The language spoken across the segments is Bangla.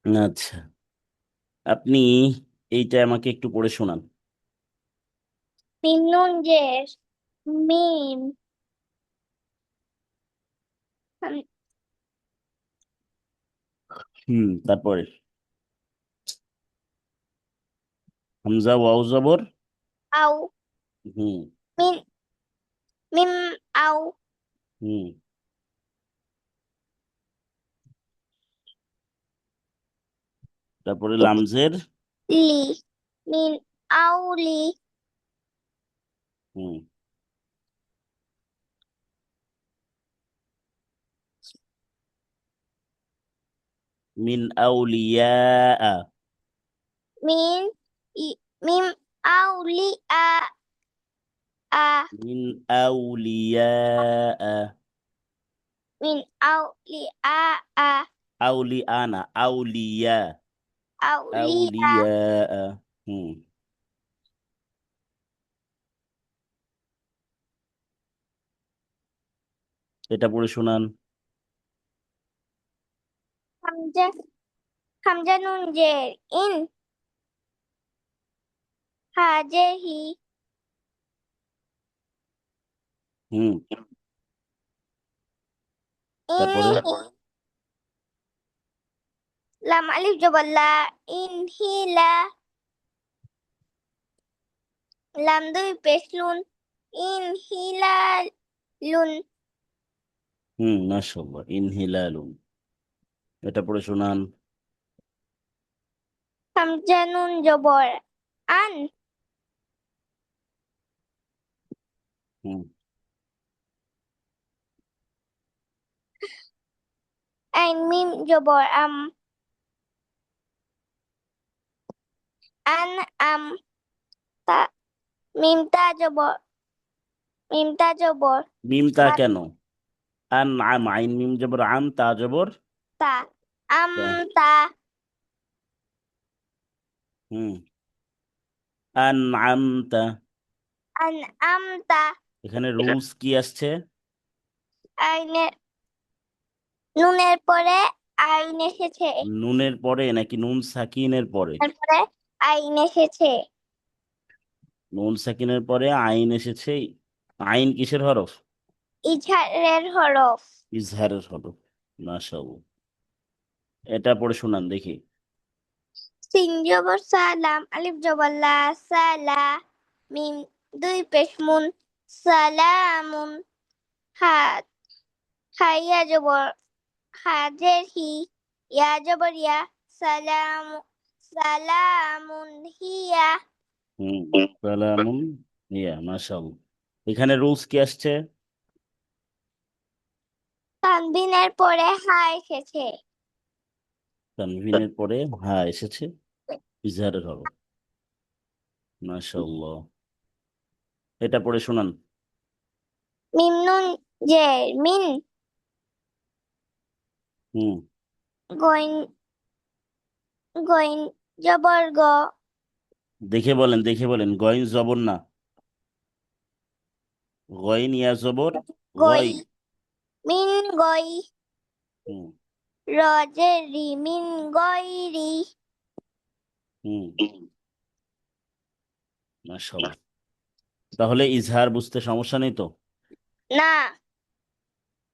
আচ্ছা, আপনি এইটা আমাকে একটু পড়ে শোনান। মিম নুন জের মিম হাম- তারপরে হামজা ওয়াও জবর। আউ হুম। মিন মিম আউ হুম। তারপরে লামজের। লি মিন আউ লি হুম। মিন আউলিয়া। মিন মিম আউ লি আ মিন আউলিয়া। মিন আউ লি আ আউলি আনা আউলিয়া। আউ লি আউলিয়া। হুম। এটা পড়ে শোনান। হামজা হামজা নুন জের ইন হাজে হি হুম। ইন তারপরে লাম আলিফ জবর লা ইন হি লা লাম দুই পেশ লুন ইন হি লা লুন মাশাআল্লাহ, ইনহিলালুন। এটা পড়ে শোনান। হামজা নুন জবর আন হুম। আইন মিম জবর আন আম তা মিম তা জবর মিমতা বা কেন? আন আম, আইন মিম জবর আম, তা জবর তা আম তা। তা হুম। আন আমতা। আন আম তা এখানে রুলস কি আসছে? আইনের নুনের পরে আইন এসেছে নুনের পরে নাকি নুন সাকিনের পরে? তারপরে আইন এসেছে নুন সাকিনের পরে আইন এসেছে। আইন কিসের হরফ? ইজহারের হরফ ইজহারের হরফ। মাশাআল্লাহ। এটা পড়ে শোনান দেখি। সিন জবর সালাম আলিফ জবর লা সালা মিম দুই পেশ মুন সালামুন হা হাইয়া জবর হাজের হি ইয়া জবর ইয়া সালাম সালামুন হিয়া হুম। সালামুন। ইয়া, মাশাআল্লাহ। এখানে রুলস কি আসছে? তানবিনের পরে হা এসেছে তানভিনের পরে হা এসেছে। ইজহারের হরফ। মাশাআল্লাহ। এটা পড়ে শোনান। মিম নুন জের মিন হুম। গইন গইন জবর গ দেখে বলেন, দেখে বলেন। গইন জবর না। গইন ইয়া জবর। গই গই। মিন গই হুম। রজের রি মিন গইরি হুম। মাশাআল্লাহ। তাহলে ইজহার বুঝতে সমস্যা নেই তো? না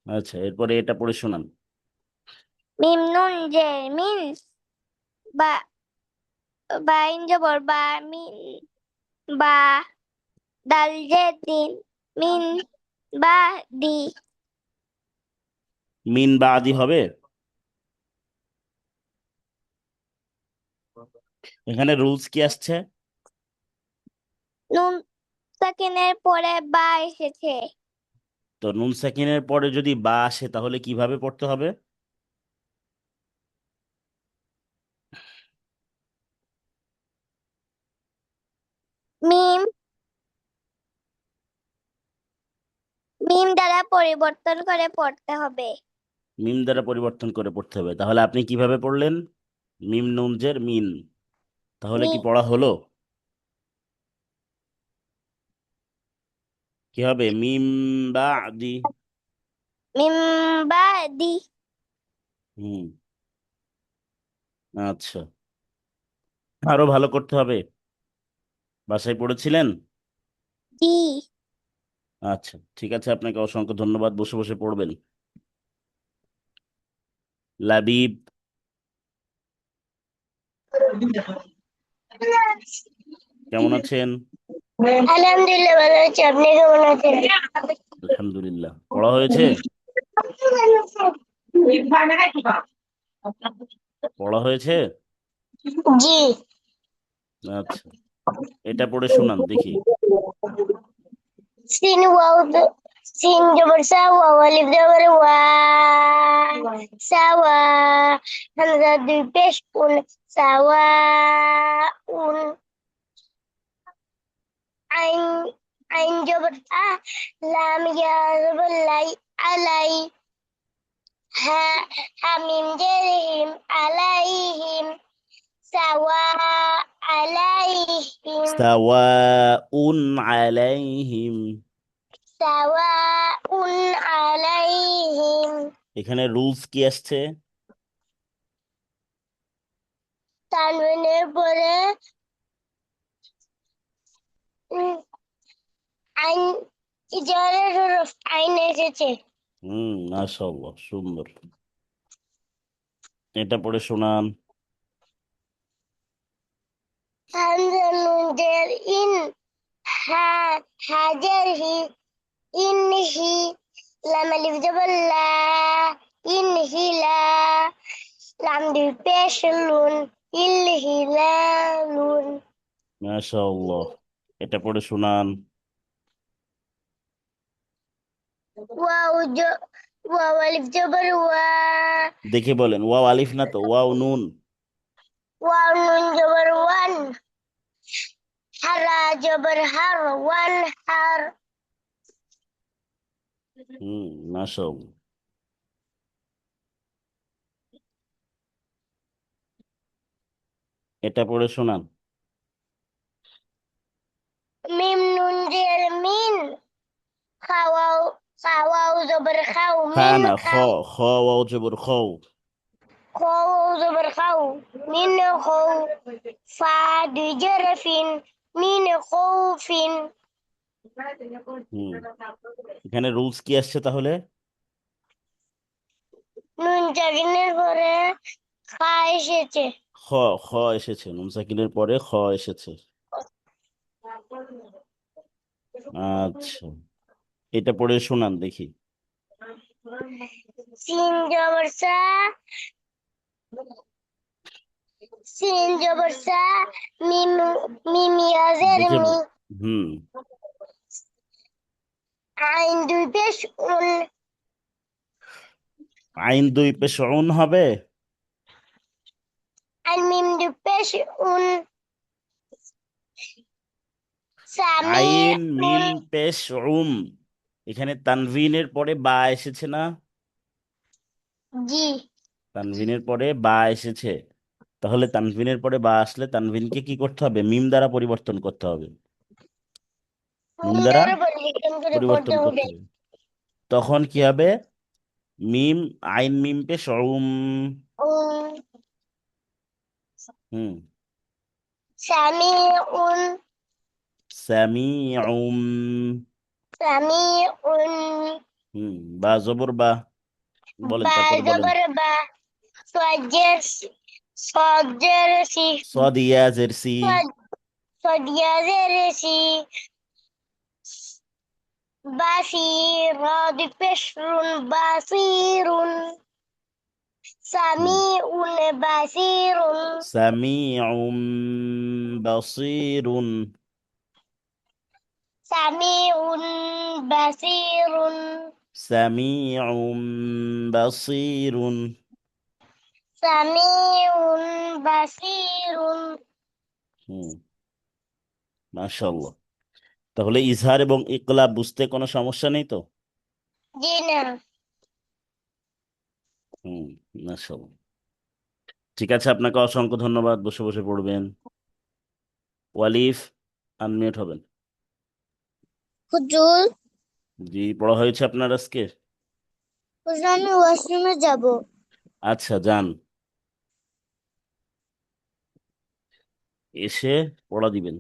আচ্ছা, এরপরে এটা পড়ে শোনান। মিম নুন জের মিন বা বাইন জবর বা মিন বা দাল জের দিন মিন বা দি মিন বা আদি হবে? এখানে রুলস কি আসছে? নুন সাকিনের পরে বা এসেছে তো নুন সাকিনের পরে যদি বা আসে তাহলে কিভাবে পড়তে হবে? মিম মিম দ্বারা পরিবর্তন করে পড়তে হবে মিম দ্বারা পরিবর্তন করে পড়তে হবে, তাহলে আপনি কিভাবে পড়লেন? মিম নুন জের মিন। তাহলে মি কি পড়া হলো? কি হবে? মিম বা আদি। মিম বা দি হুম। আচ্ছা, আরো ভালো করতে হবে। বাসায় পড়েছিলেন? জি। আচ্ছা, ঠিক আছে, আপনাকে অসংখ্য ধন্যবাদ, বসে বসে পড়বেন। লাবিব, কেমন আছেন? আলহামদুলিল্লাহ ভালো আছি, আপনি কেমন আছেন? আলহামদুলিল্লাহ। পড়া হয়েছে? পড়া হয়েছে? জি। আচ্ছা, এটা পড়ে শোনান দেখি। সিন ওয়াও সিন জবর সা ওয়াও আলিফ জবর ওয়া সাওয়া হামজা দুই পেশ উন সাওয়া উন আইন আইন জবর আ লাম ইয়া জবর লাই আলাই হা হামিম জেরিম আলাইহিম সাওয়া আলাইহিম সাওয়াউন আলাইহিম। সাওয়াউন আলাইহিম। এখানে রুলস কি আসছে? তানবিনের পরে আইন ইজারের হরফ আইন এসেছে। মাশাআল্লাহ, সুন্দর। এটা পড়ে শোনান। হামজা নুন জের ইন হা হাজার হি ইন হি লাম আলিফ জবর লা ইন হিলা লাম দুই পেশ লুন ইল হিলালুন। মাশাআল্লাহ, এটা পড়ে শোনান। ওয়াও ওয়াও আলিফ জবর ওয়া দেখে বলেন, ওয়াও আলিফ না তো, ওয়াও নুন। ওয়াও নুন জবর ওয়ান হারা জবর হার ওয়ান হার। মাশাআল্লাহ। এটা পড়ে শোনান। মিম নুন জের মিন খাওয়াও খাওয়াও জবর খাও খা মিন না, খ। খাও খ ওয়াও জবর খও। খাও জবর খাও মিন খাও ফা দুই জের ফিন মিন খাউফিন। হুম এখানে রুলস কি আসছে তাহলে? নুন জাগিনের পরে খা এসেছে। খ। খ এসেছে, নুন সাকিনের পরে খ এসেছে। আচ্ছা, এটা পড়ে শোনান দেখি। সিন জবর সা সিন জবর সা মিম মিম ইয়াজের দেখে মি হুম আইন দুই পেশ উন আইন দুই পেশ উন হবে। আইন মিম দুই পেশ উন সামি আইন উন। মিম পেশ উম। এখানে তানভিনের পরে বা এসেছে না? জি। তানভিনের পরে বা এসেছে। তাহলে তানভিনের পরে বা আসলে তানভিনকে কি করতে হবে? মিম দ্বারা পরিবর্তন করতে হবে। মিম দ্বারা সুন্দর পরিবর্তন করে পড়তে পরিবর্তন হবে। করতে হবে। তখন কি হবে? মিম, আইন মিম পেশ উম। উন হুম সামি উন সামিউম। সামি উন বা জবর বা। বলেন, বা তারপরে বলেন। জবর বা সজের সজের সি সদ ইয়া জেরসি। সদিয়াজের সি বাসির রদ পেশরুন বাসিরুন হুম সামিউন বাসিরুন সামিউম বাসিরুন। সামিউন বাসিরুন সামিউম বাসিরুন। সামিউন বাসিরুন। হুম মাশাআল্লাহ। তাহলে ইজহার এবং ইকলাব বুঝতে কোনো সমস্যা নেই তো? জি না। হুম মাশাআল্লাহ। ঠিক আছে, আপনাকে অসংখ্য ধন্যবাদ, বসে বসে পড়বেন। ওয়ালিফ, আনমিউট হবেন। হুজুর জি, পড়া হয়েছে আপনার আজকে? হুজুর আমি ওয়াশরুমে যাব। আচ্ছা, যান। এসে পড়া দিবেন।